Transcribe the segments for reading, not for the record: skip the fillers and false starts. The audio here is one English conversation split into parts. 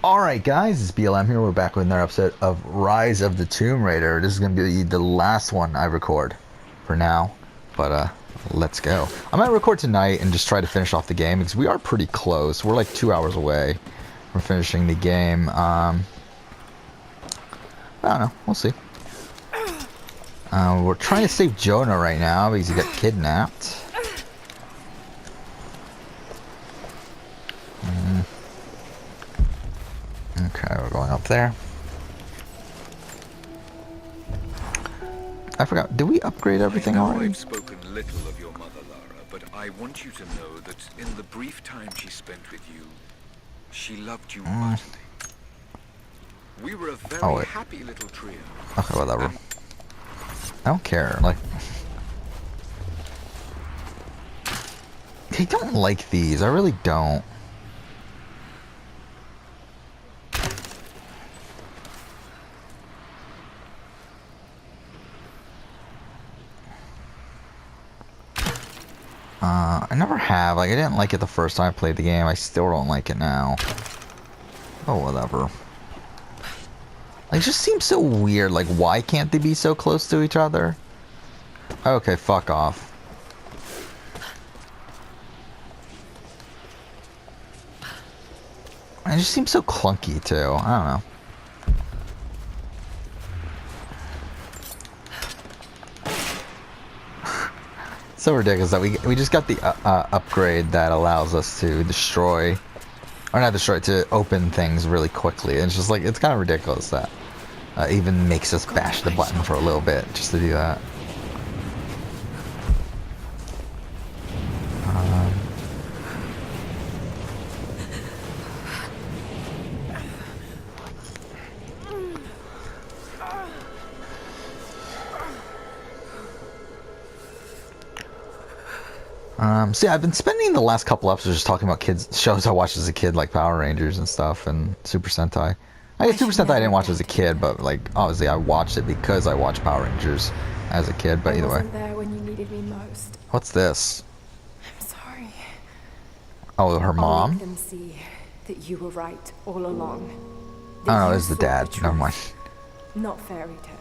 Alright guys, it's BLM here. We're back with another episode of Rise of the Tomb Raider. This is going to be the last one I record for now, but let's go. I might record tonight and just try to finish off the game because we are pretty close. We're like 2 hours away from finishing the game. I don't know, we'll see. We're trying to save Jonah right now because he got kidnapped. Okay, we're going up there. I forgot, did we upgrade everything already? I've spoken little of your mother, Lara, but I want you to know that in the brief time she spent with you, she loved you mightily. We were a very happy little trio. Okay, whatever. I don't care, like... I don't like these, I really don't. I never have. Like, I didn't like it the first time I played the game. I still don't like it now. Oh, whatever. Like, it just seems so weird. Like, why can't they be so close to each other? Okay, fuck off. It just seems so clunky, too. I don't know. So ridiculous that we just got the upgrade that allows us to destroy, or not destroy, to open things really quickly. And it's just like, it's kind of ridiculous that even makes us bash the button for a little bit just to do that. So yeah, I've been spending the last couple episodes just talking about shows I watched as a kid, like Power Rangers and stuff, and Super Sentai. I guess Super Sentai I didn't watch as a kid, but like obviously I watched it because I watched Power Rangers as a kid. But either way. There when you needed me most. What's this? I'm sorry. Oh, her mom? I'll make them see that you were right all along. I don't know. It's the dad. Never mind. Not fairy tales.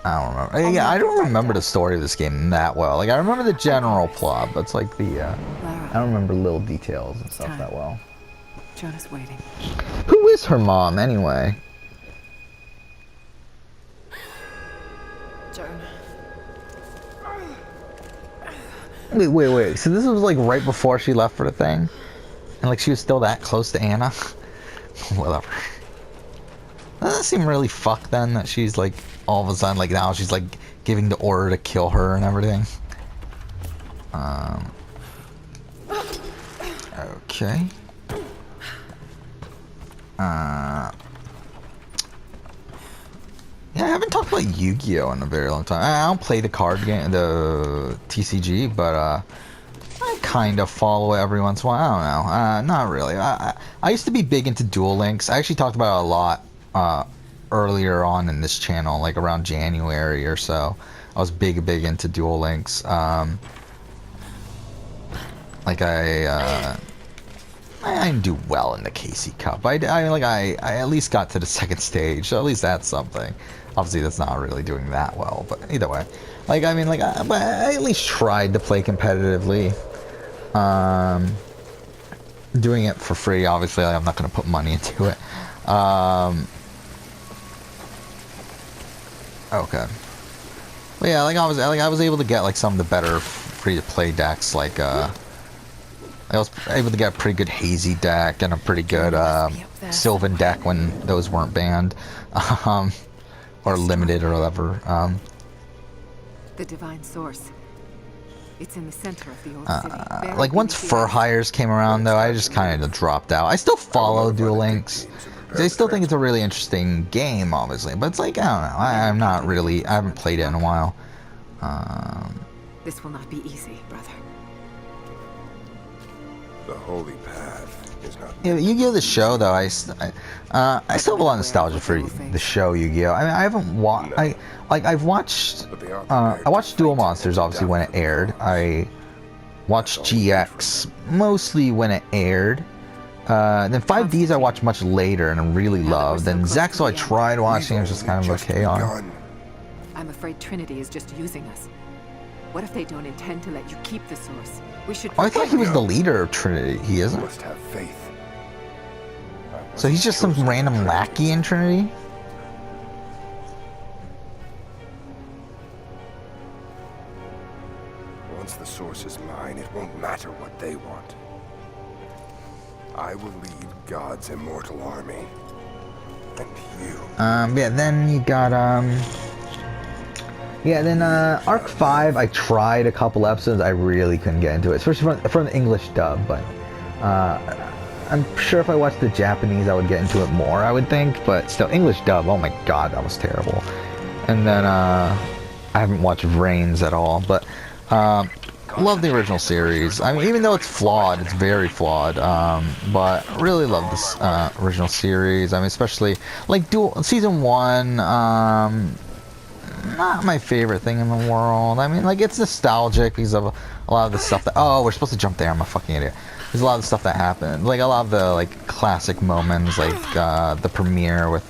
I don't remember. Yeah, I don't remember the story of this game that well. Like, I remember the general plot, but it's like the, I don't remember little details and stuff that well. Jonah's waiting. Who is her mom, anyway? Jonah. Wait. So this was, like, right before she left for the thing? And, like, she was still that close to Anna? Whatever. Doesn't that seem really fucked, then, that she's, like, all of a sudden, like, now she's, like, giving the order to kill her and everything. Okay. Yeah, I haven't talked about Yu-Gi-Oh! In a very long time. I don't play the card game, the TCG, but, I kind of follow it every once in a while. I don't know. Not really. I used to be big into Duel Links. I actually talked about it a lot, earlier on in this channel, like around January or so. I was big into Duel Links. Like I didn't do well in the KC Cup. I at least got to the second stage, so at least that's something. Obviously that's not really doing that well, but either way. Like, I mean, like, I at least tried to play competitively. Doing it for free, obviously, like, I'm not going to put money into it. Okay. But yeah, like I was able to get like some of the better free-to-play decks. Like I was able to get a pretty good hazy deck and a pretty good Sylvan deck when those weren't banned, or limited or whatever. The divine source. It's in the center of the old city. Like once Fur Hires came around, though, I just kind of dropped out. I still follow Duel Links. I still think it's a really interesting game, obviously, but it's like, I don't know, I'm not really, I haven't played it in a while. This will not be easy, brother. The holy path is not... Yeah, Yu-Gi-Oh! The show, though, I still have a lot of nostalgia for the show Yu-Gi-Oh! I mean, I haven't watched, I've watched, I watched Duel Monsters, obviously, when it aired. I watched GX mostly when it aired. Then 5Ds I watched much later and really loved. Then Zexo I tried watching, it was just kind of okay on. I'm afraid Trinity is just using us. What if they don't intend to let you keep the source? We should. Oh, I thought he was the leader of Trinity. He isn't? Must have faith. So he's just some random lackey in Trinity? Once the source is mine, it won't matter what they want. I will lead God's immortal army. And you. Yeah, then you got, yeah, then, Arc 5, I tried a couple episodes, I really couldn't get into it, especially from the English dub, but, I'm sure if I watched the Japanese, I would get into it more, I would think, but still, English dub, oh my god, that was terrible. And then, I haven't watched Reigns at all, but, love the original series. I mean, even though it's flawed, it's very flawed, but really love this, original series. I mean, especially, like, Season 1, not my favorite thing in the world. I mean, like, it's nostalgic because of a lot of the stuff that... Oh, we're supposed to jump there. I'm a fucking idiot. There's a lot of the stuff that happened. Like, a lot of the, like, classic moments, like, the premiere with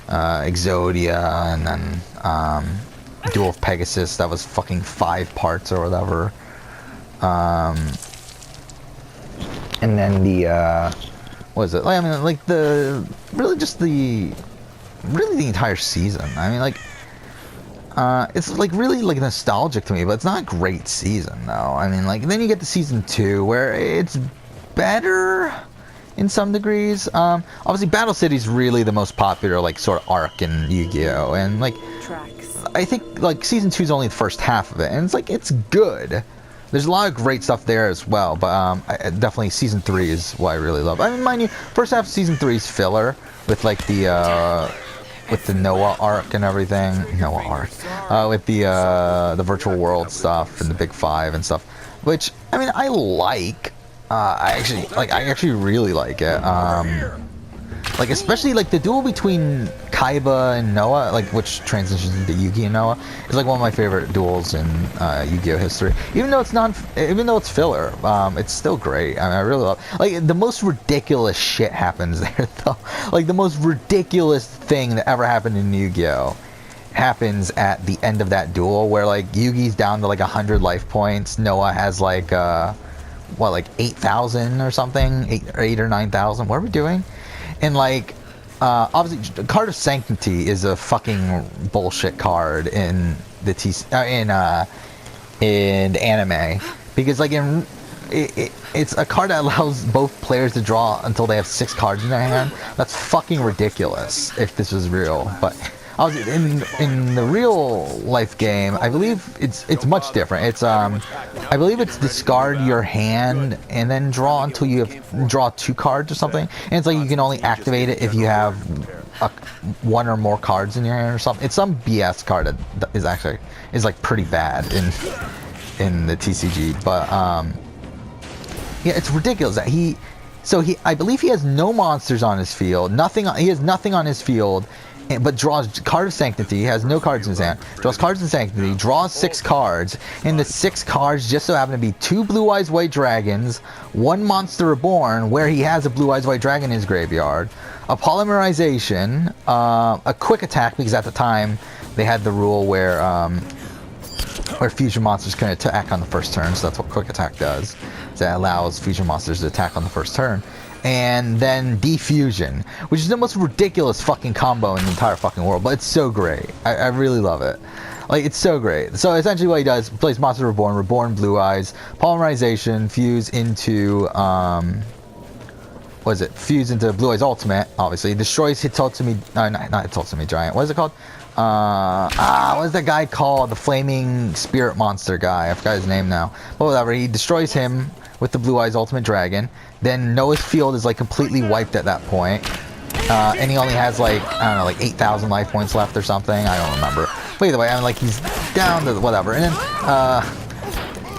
Exodia, and then Duel of Pegasus. That was fucking 5 parts or whatever. And then the... what is it? Like, I mean, like, the... Really just the... Really the entire season. I mean, like... it's like really like nostalgic to me, but it's not a great season though. I mean, like, then you get to season 2 where it's better in some degrees. Obviously Battle City's really the most popular like sort of arc in Yu-Gi-Oh, and like I think like season 2 is only the first half of it, and it's like it's good. There's a lot of great stuff there as well, but definitely season 3 is what I really love. I mean, mind you, first half of season 3 is filler with like the with the Noah arc and everything. Noah arc. With the virtual world stuff and the Big Five and stuff. Which, I mean, I like. I actually really like it. Like, especially, like, the duel between Kaiba and Noah, like, which transitions into Yugi and Noah, is, like, one of my favorite duels in Yu-Gi-Oh! History. Even though it's filler, it's still great. I mean, I really love... Like, the most ridiculous shit happens there, though. Like, the most ridiculous thing that ever happened in Yu-Gi-Oh! Happens at the end of that duel, where, like, Yugi's down to, like, 100 life points, Noah has, like, what, like, 8,000 or something? 8 or 9,000? What are we doing? And, like, obviously, the card of Sanctity is a fucking bullshit card in the in anime, because, like, it's a card that allows both players to draw until they have 6 cards in their hand. That's fucking ridiculous if this was real, but... In the real life game, I believe it's much different. It's I believe it's discard your hand and then draw until you draw 2 cards or something. And it's like you can only activate it if you have 1 or more cards in your hand or something. It's some BS card that is like pretty bad in the TCG. But yeah, it's ridiculous that I believe he has no monsters on his field. He has nothing on his field. But draws card of Sanctity, he has no cards in his hand, draws cards in Sanctity, draws 6 cards, and the 6 cards just so happen to be 2 Blue Eyes White Dragons, 1 Monster Reborn, where he has a Blue Eyes White Dragon in his graveyard, a Polymerization, a Quick Attack, because at the time they had the rule where fusion monsters can attack on the first turn, so that's what Quick Attack does. So it allows fusion monsters to attack on the first turn. And then Defusion, which is the most ridiculous fucking combo in the entire fucking world, but it's so great. I really love it. Like, it's so great. So essentially what he does, plays Monster Reborn Blue Eyes, Polymerization, fuse into, fuse into Blue Eyes Ultimate, obviously, destroys Hitotsumi, not Hitotsumi Giant, what is it called? What is that guy called? The Flaming Spirit Monster guy, I forgot his name now. But whatever, he destroys him with the Blue Eyes Ultimate Dragon. Then Noah's field is like completely wiped at that point. And he only has like, I don't know, like 8,000 life points left or something. I don't remember. But either way, I mean, like, he's down to whatever. And then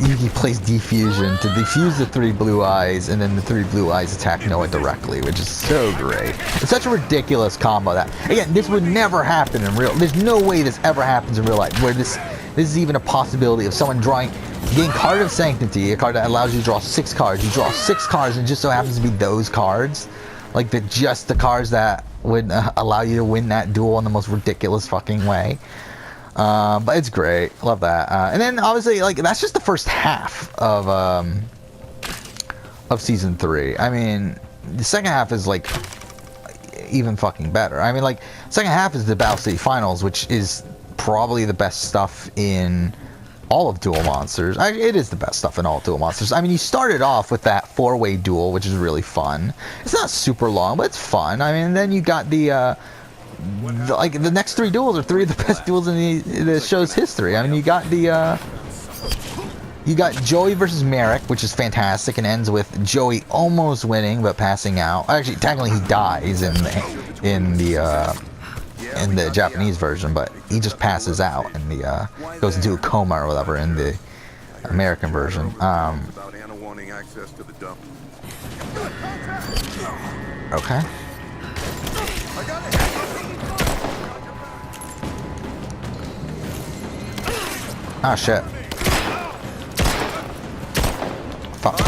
Yugi plays Defusion to defuse the 3 Blue Eyes, and then the 3 Blue Eyes attack Noah directly, which is so great. It's such a ridiculous combo that, again, this would never happen in real... There's no way this ever happens in real life, where this is even a possibility of someone drawing Getting Card of Sanctity, a card that allows you to draw 6 cards. You draw 6 cards, and it just so happens to be those cards. Like, just the cards that would allow you to win that duel in the most ridiculous fucking way. But it's great. Love that. And then, obviously, like, that's just the first half of Season 3. I mean, the second half is, like, even fucking better. I mean, like, second half is the Battle City Finals, which is probably the best stuff in all of Duel Monsters. It is the best stuff in all of Duel Monsters. I mean, you started off with that 4-way duel, which is really fun. It's not super long, but it's fun. I mean, and then you got the next 3 duels are 3 of the best duels in the show's history. I mean, you got you got Joey versus Merrick, which is fantastic, and ends with Joey almost winning but passing out. Actually, technically he dies in the Japanese version, but he just passes out and goes into a coma or whatever in the American version. Okay. Ah, shit. Fuck.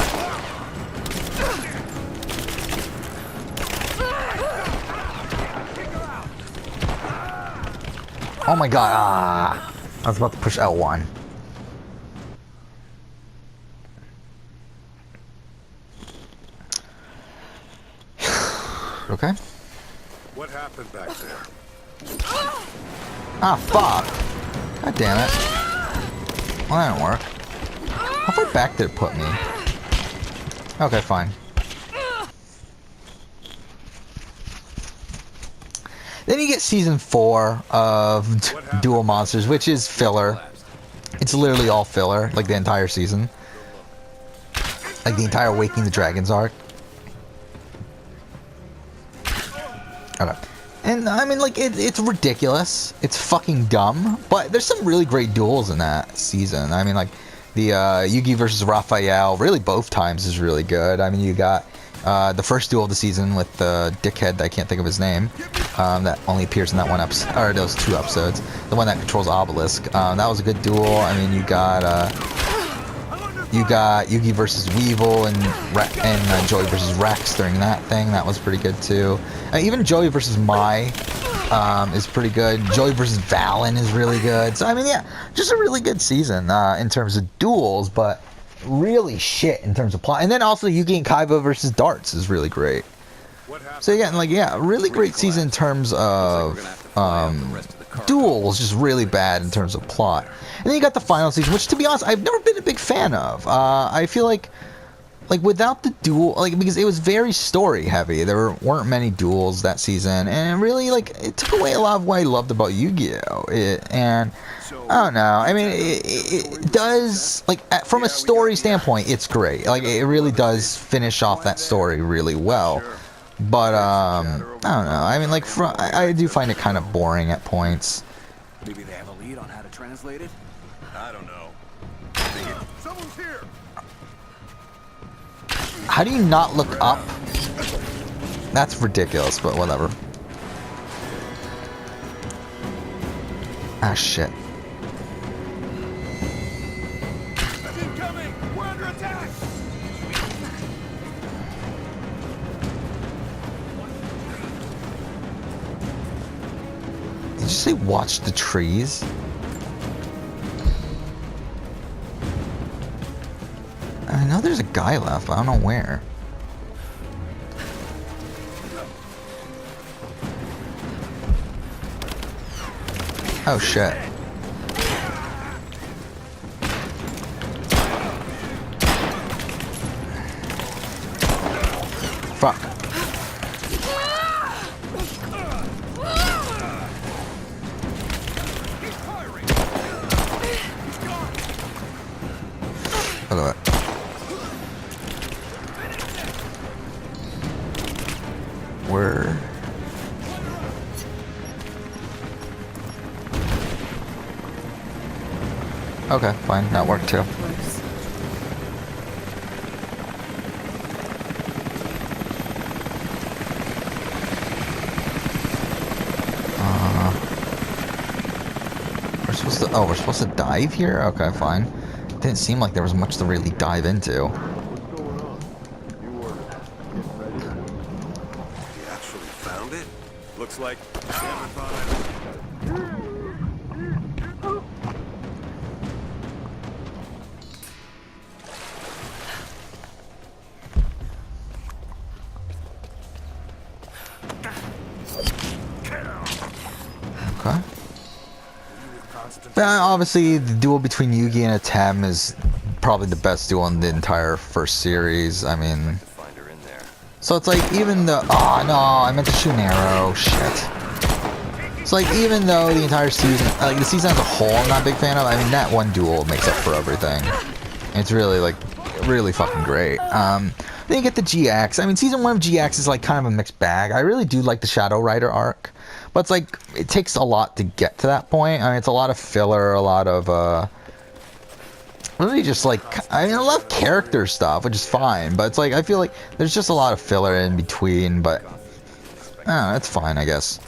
Oh my god, I was about to push L1. Okay. What happened back there? Ah, fuck. God damn it. Well, that didn't work. How far back did it put me? Okay, fine. Then you get Season 4 of Duel Monsters, which is filler. It's literally all filler, like the entire season. Like the entire Waking the Dragons arc. Okay. And, I mean, like, it's ridiculous. It's fucking dumb. But there's some really great duels in that season. I mean, like, the Yugi versus Raphael, really both times is really good. I mean, you got the first duel of the season with the dickhead, I can't think of his name, that only appears in that one episode, or those 2 episodes. The one that controls Obelisk. That was a good duel. I mean, you got Yugi versus Weevil and Joey versus Rex during that thing. That was pretty good too. Even Joey versus Mai is pretty good. Joey versus Valen is really good. So I mean, yeah, just a really good season in terms of duels, but really shit in terms of plot. And then also Yugi and Kaiba versus Darts is really great. So again, like, yeah, really great season in terms of duels, just really bad in terms of plot. And then you got the final season, which, to be honest, I've never been a big fan of. I feel like without the duel, like, because it was very story heavy. There weren't many duels that season, and it really, like, it took away a lot of what I loved about Yu-Gi-Oh! And I don't know. I mean, it does, like, from a story standpoint, it's great. Like, it really does finish off that story really well. But I don't know. I mean, like, I do find it kind of boring at points. Maybe they have a lead on how to translate it? I don't know. Someone's here. How do you not look up? That's ridiculous, but whatever. Ah, shit. Incoming! We're under attack! Did you say watch the trees? I know there's a guy left, but I don't know where. Oh shit. Fuck. Look at that. Where? Okay, fine. That worked too. We're supposed to dive here? Okay, fine. didn't seem like there was much to really dive into. You actually found it? Looks like... Okay. But obviously, the duel between Yugi and Atem is probably the best duel in the entire first series. I mean, Find her in there. so it's like even the oh no, I meant to shoot an arrow. Shit. It's like even though the entire season, like the season as a whole, I'm not a big fan of. I mean, that one duel makes up for everything. It's really like really fucking great. Then you get the GX. I mean, season 1 of GX is like kind of a mixed bag. I really do like the Shadow Rider arc. But it's like, it takes a lot to get to that point. I mean, it's a lot of filler, a lot of, really just like, I mean, I love character stuff, which is fine. But it's like, I feel like there's just a lot of filler in between, but, I don't know, it's fine, I guess.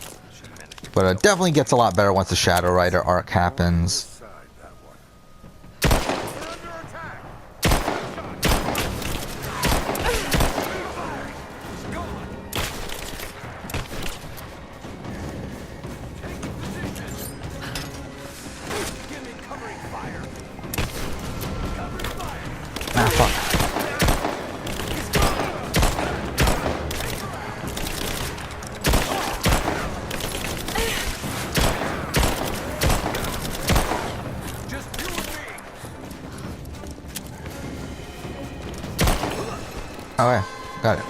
But it definitely gets a lot better once the Shadow Rider arc happens. Ah, fuck. Okay, got it.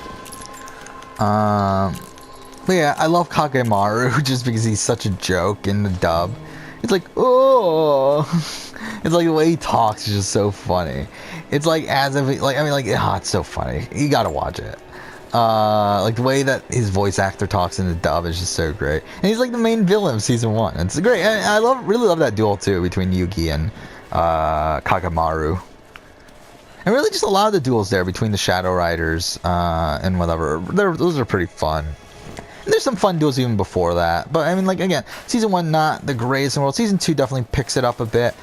But yeah, I love Kagemaru just because he's such a joke in the dub. It's like, oh, it's like the way he talks is just so funny. It's like as if, like, I mean, like, it's so funny. You gotta watch it. Like the way that his voice actor talks in the dub is just so great. And he's like the main villain of season 1. It's great. I really love that duel too between Yugi and Kagemaru. And really just a lot of the duels there between the Shadow Riders and whatever. Those are pretty fun. And there's some fun duels even before that. But I mean, like, again, season 1 not the greatest in the world. Season 2 definitely picks it up a bit.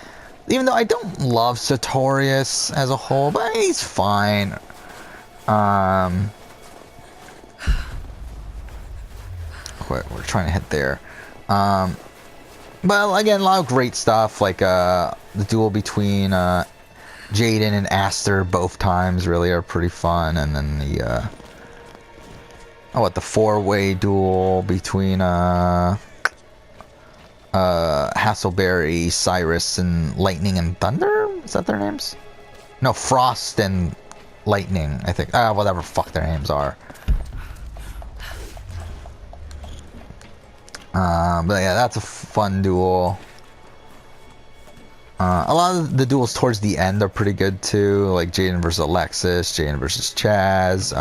Even though I don't love Sartorius as a whole, but he's fine. What we're trying to hit there. But again, a lot of great stuff, like the duel between Jaden and Aster both times really are pretty fun, and then the the 4-way duel between Hasselberry, Cyrus, and Lightning and Thunder? Is that their names? No, Frost and Lightning, I think. Whatever fuck their names are. But yeah, that's a fun duel. A lot of the duels towards the end are pretty good too, like Jaden versus Alexis, Jaden versus Chaz,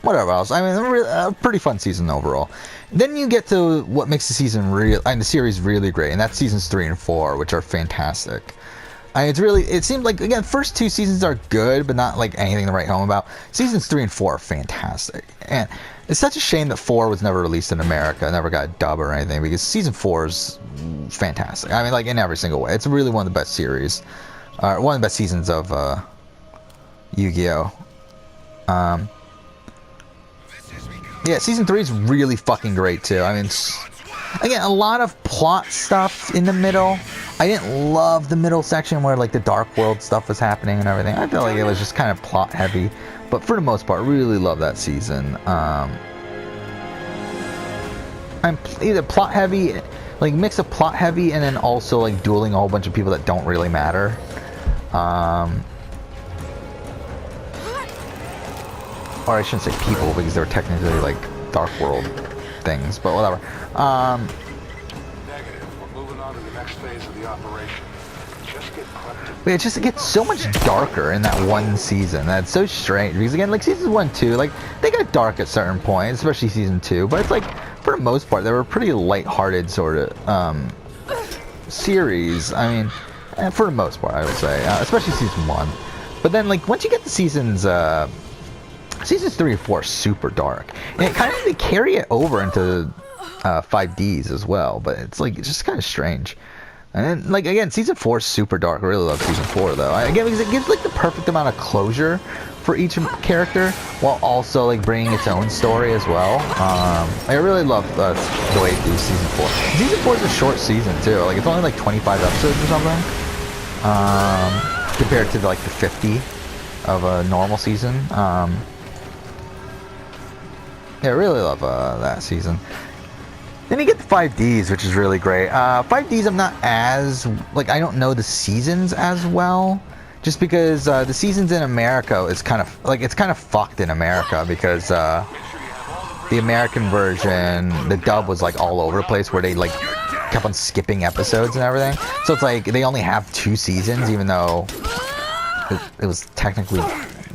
whatever else. I mean, a pretty fun season overall. Then you get to what makes the season the series really great, and that's seasons 3 and 4, which are fantastic. It seems like, again, first 2 seasons are good, but not like anything to write home about. Seasons 3 and 4 are fantastic, and it's such a shame that 4 was never released in America, never got a dub or anything, because season 4 is fantastic. I mean, like, in every single way. It's really one of the best series, one of the best seasons of Yu-Gi-Oh! Yeah, season 3 is really fucking great too. I mean, again, a lot of plot stuff in the middle. I didn't love the middle section where like the Dark World stuff was happening and everything. I felt like it was just kind of plot heavy, but for the most part, really love that season. I'm either plot heavy, like mix of plot heavy, and then also like dueling a whole bunch of people that don't really matter. Or I shouldn't say people because they're technically like Dark World things, but whatever. Negative. We're moving on to the next phase of the operation. Just get collected. But it gets so much darker in that one season. That's so strange because again, like seasons 1, 2, like they got dark at certain points, especially season 2. But it's like for the most part, they were pretty light-hearted sort of series. I mean, for the most part, I would say, especially season 1. But then like once you get to seasons 3 and 4 are super dark, and it kind of they carry it over into 5Ds as well. But it's like it's just kind of strange. And then, like, again, season 4 is super dark. I really love season 4, though. Again, because it gives, like, the perfect amount of closure for each character, while also, like, bringing its own story as well. I really love the way it do season 4. Season 4 is a short season, too. Like, it's only, like, 25 episodes or something. Compared to, like, the 50 of a normal season. Yeah, I really love that season. Then you get the 5Ds, which is really great. 5Ds, I'm not as, like, I don't know the seasons as well. Just because the seasons in America is kind of, like, it's kind of fucked in America because the American version, the dub was, like, all over the place where they, like, kept on skipping episodes and everything. So it's like, they only have 2 seasons, even though it was technically,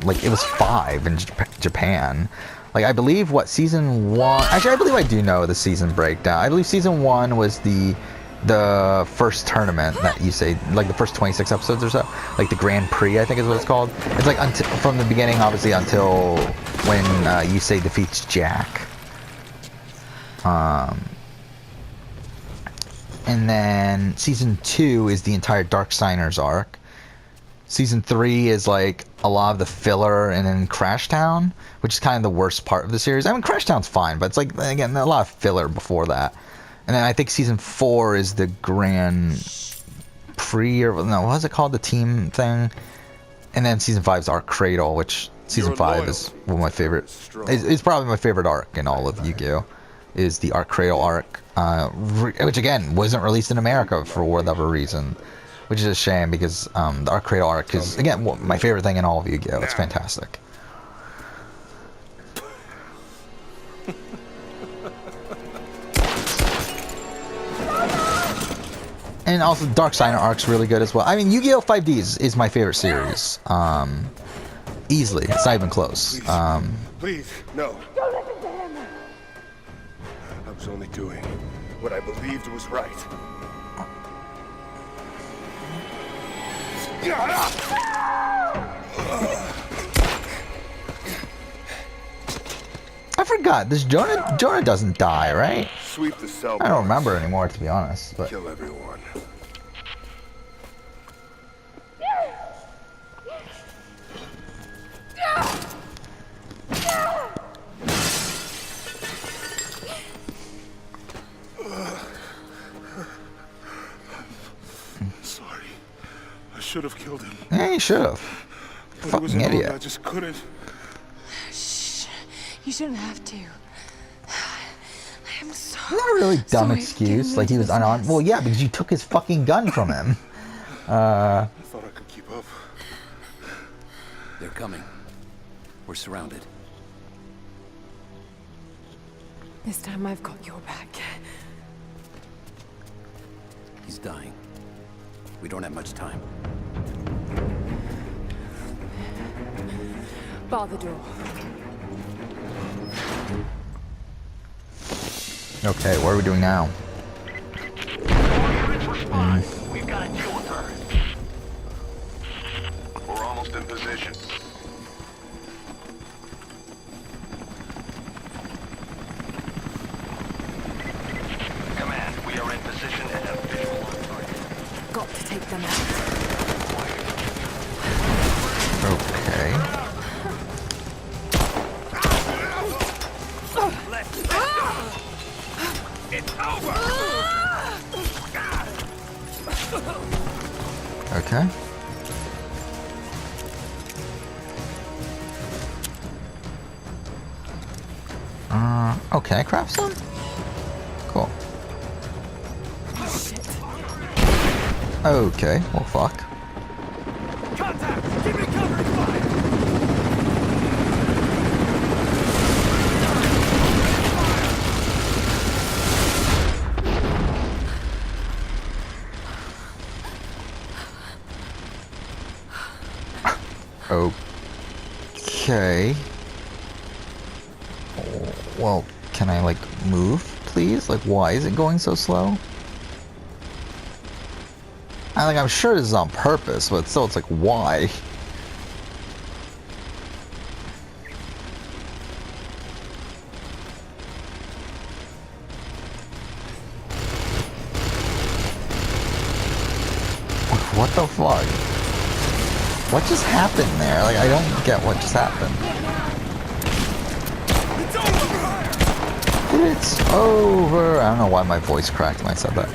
like, it was 5 in Japan. Like, I believe season 1... Actually, I believe I do know the season breakdown. I believe season 1 was the first tournament that you say, like, the first 26 episodes or so. Like, the Grand Prix, I think is what it's called. It's, like, from the beginning, obviously, until when Yusei defeats Jack. And then season 2 is the entire Darksiders arc. Season 3 is, like, a lot of the filler and then Crashtown, which is kind of the worst part of the series. I mean, Crashtown's fine, but it's, like, again, a lot of filler before that. And then I think season 4 is the Grand Prix, or no, what was it called? The team thing. And then season 5 is Arc Cradle, which season 5 is one of my favorite. It's probably my favorite arc in all of Yu-Gi-Oh! Is the Arc Cradle arc, which, again, wasn't released in America for whatever reason. Which is a shame because the Arc Cradle arc is, again, my favorite thing in all of Yu-Gi-Oh! It's fantastic. And also, Darksider arc's really good as well. I mean, Yu-Gi-Oh! 5Ds is my favorite series. Easily. It's not even close. Please, no. I was only doing what I believed was right. I forgot. This Jonah doesn't die, right? Sweep the cell. I don't remember anymore, to be honest. But kill everyone. Sorry. I should have killed him. Yeah, you should have. Fucking idiot. I just couldn't. Shh. You shouldn't have to. I'm sorry. Not a really dumb Sorry excuse. Like, he was unarmed. Well, yeah, because you took his fucking gun from him. I thought I could keep up. They're coming. We're surrounded. This time I've got your back. He's dying. We don't have much time. Bar the door. Okay, what are we doing now? We've got to deal with her. We're almost in position. Command, we are in position and have visual on target. Got to take them out. Okay. It's over! Okay. Oh, can I craft some? Cool. Okay, well, fuck. Contact! Give me covering fire! Okay. Well, can I, like, move, please? Like, why is it going so slow? I'm sure this is on purpose, but still, it's like, why? What the fuck? What just happened there? Like, I don't get what just happened. It's over! I don't know why my voice cracked when I said that.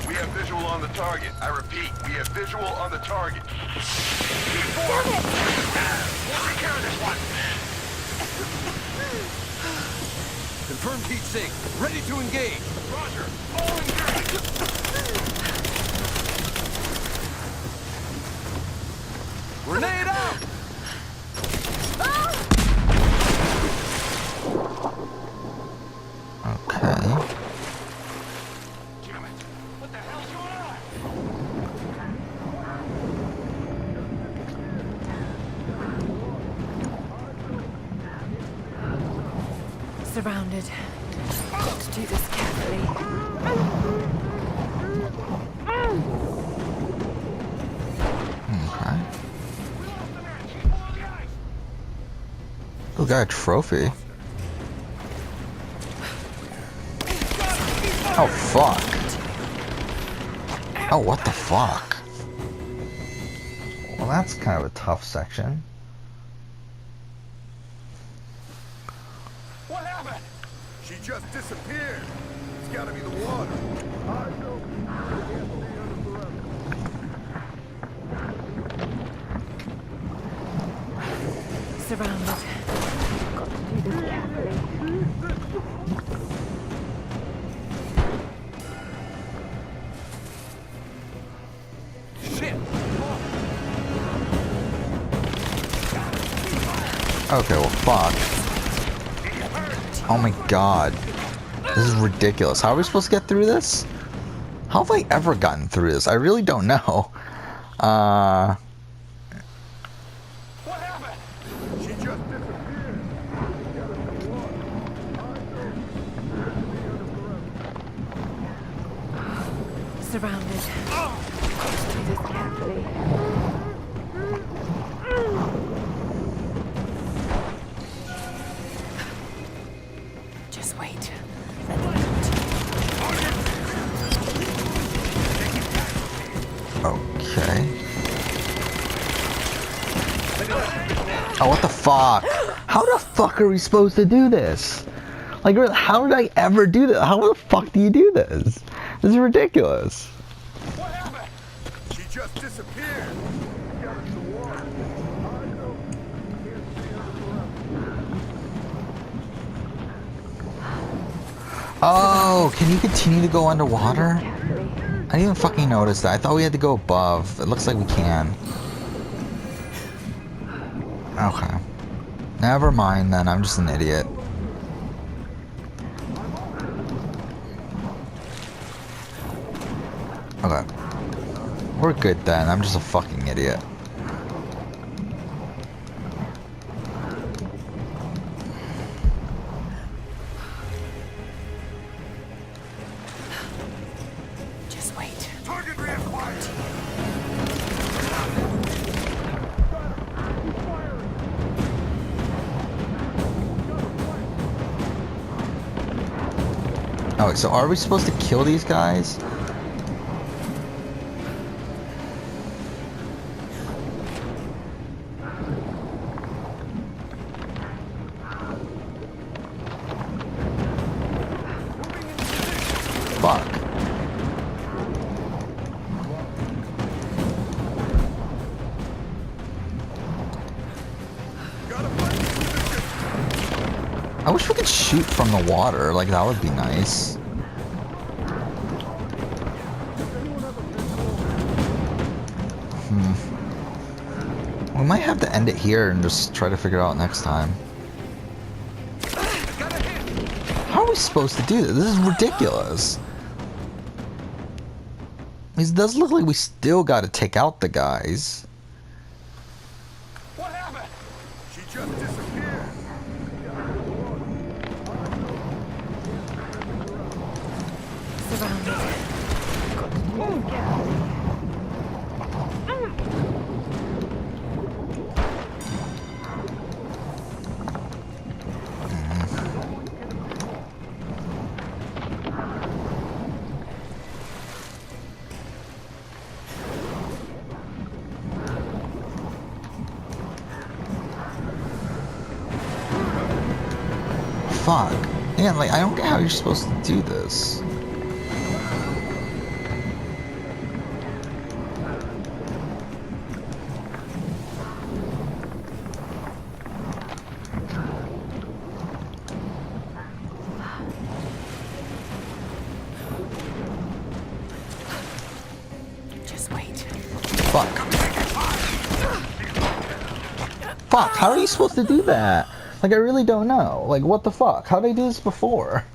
We have visual on the target. I repeat, we have visual on the target. We'll take care of this one. Confirmed heat sink. Ready to engage. Roger. All engaged. Grenade out! Okay. Damn it. What the hell's going on? Surrounded. Got to do this carefully. Okay. Oh, got a trophy. Oh, fuck. Oh, what the fuck? Well, that's kind of a tough section. What happened? She just disappeared. It's gotta be the water. Surrounded. Got to do this carefully. Shit! Okay, well, fuck. Oh my god. This is ridiculous. How are we supposed to get through this? How have I ever gotten through this? I really don't know. What happened? She just disappeared. Surrounded. Got to do this carefully. Just wait. Let them Okay. Oh, what the fuck? How the fuck are we supposed to do this? Like, how did I ever do this? How the fuck do you do this? This is ridiculous. What happened? She just disappeared. Oh, can you continue to go underwater? I didn't even fucking notice that. I thought we had to go above. It looks like we can. Okay. Never mind then. I'm just an idiot. Okay. We're good then. I'm just a fucking idiot. just wait. Target reacquired. Oh, wait, so are we supposed to kill these guys? Fuck. I wish we could shoot from the water. Like, that would be nice. We might have to end it here and just try to figure it out next time. How are we supposed to do this? This is ridiculous. It does look like we still got to take out the guys. What happened? She just disappeared. Surrounded. Got to do this carefully. fuck? Yeah, like, I don't get how you're supposed to do this. Just wait. Fuck. Fuck, how are you supposed to do that? Like, I really don't know. Like, what the fuck? How did I do this before?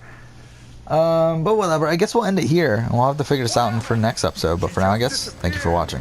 But whatever. I guess we'll end it here. We'll have to figure this out for next episode. But for now, I guess, thank you for watching.